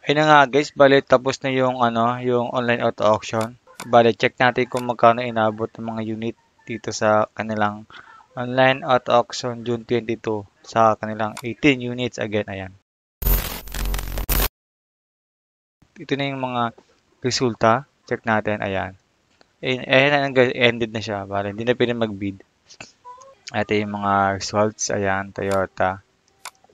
Ayun na nga guys, bale tapos na yung ano, yung online auto auction. Bale check natin kung magkano inabot ng mga unit dito sa kanilang online auto auction June 22 sa kanilang 18 units again. Ayan. Ito na yung mga resulta. Check natin. Ayan. Ayan na guys, ended na siya. Bale, hindi na pwede mag-bid. Ito yung mga results. Ayan, Toyota,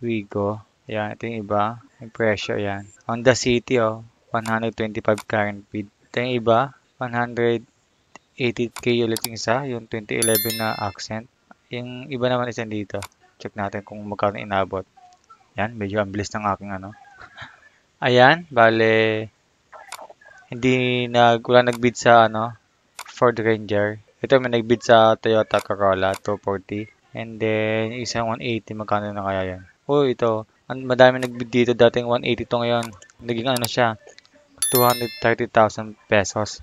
Wigo. Ayan, ito yung iba. Yung presyo, ayan. Honda City, 125 current bid. Ito yung iba, 180k ulit yung isa, yung 2011 na Accent. Yung iba naman isa dito. Check natin kung magkano inabot. Yan, medyo ang bilis ng aking ano. Ayan, bale, wala nagbid sa ano, Ford Ranger. Ito may nagbid sa Toyota Corolla 240. And then, isang 180, magkano na kaya yan? Oh, ito. Madami nagbid dito. Dating 180 to ngayon. Naging ano siya, 230,000 pesos.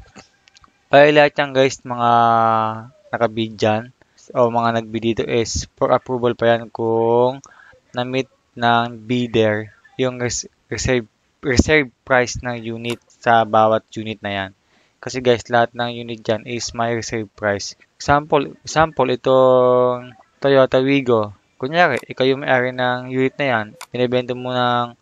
Ay, lahat yan guys, mga nakabid dyan. O mga nagbid dito is for approval pa yan kung na-meet ng bidder yung reserve price ng unit sa bawat unit na yan. Kasi guys, lahat ng unit dyan is may reserve price. Example itong Toyota Wigo. Kunyari, ikaw yung may-ari ng unit na yan. Binibenta mo ng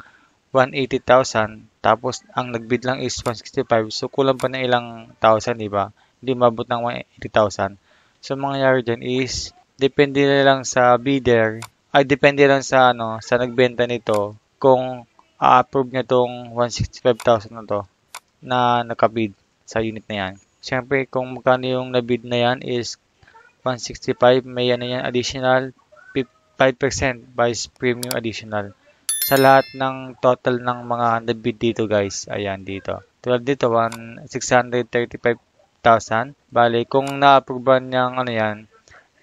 180,000. Tapos, ang nagbid lang is 165. So, kulang pa ng ilang thousand, di ba? Hindi mabot ng 180,000. So, mangyayari dyan is, depende na lang sa bidder. Ay, depende lang sa, ano, sa nagbenta nito. Kung a-approve niya tong 165,000 na to na nakabid sa unit na yan. Siyempre, kung magkano yung nabid na yan is 165, may ano yan, additional 5% vice premium additional. Sa lahat ng total ng mga nabid dito guys, ayan dito. Tulad dito, 635,000. Bale, kung na-approve niyang ano yan,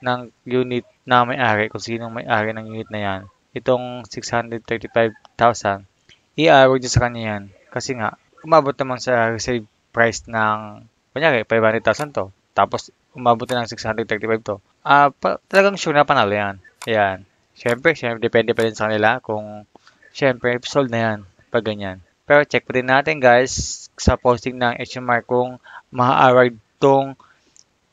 ng unit na may-ari, kung sinong may-ari ng unit na yan, itong 635,000, i-award niya sa kanya yan. Kasi nga, umabot naman sa reserve price ng, kunyari, 500,000 to. Tapos, umabot na ng 635 to. Talagang sure na panalo yan. Ayan. Siyempre, depende pa rin sa kanila kung, siyempre, sold na yan pag ganyan. Pero check pa din natin guys sa posting ng HMR kung ma-award tong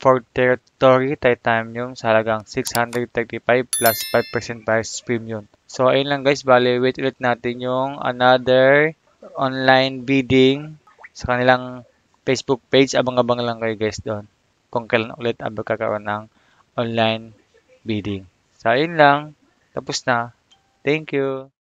for territory titanium sa halagang 635 plus 5% price premium. So, ayun lang guys. Bale, wait ulit natin yung another online bidding sa kanilang Facebook page. Abang-abang lang kayo guys doon kung kailan ulit magkakaroon ng online bidding. So, ayun lang. Tapos na. Thank you.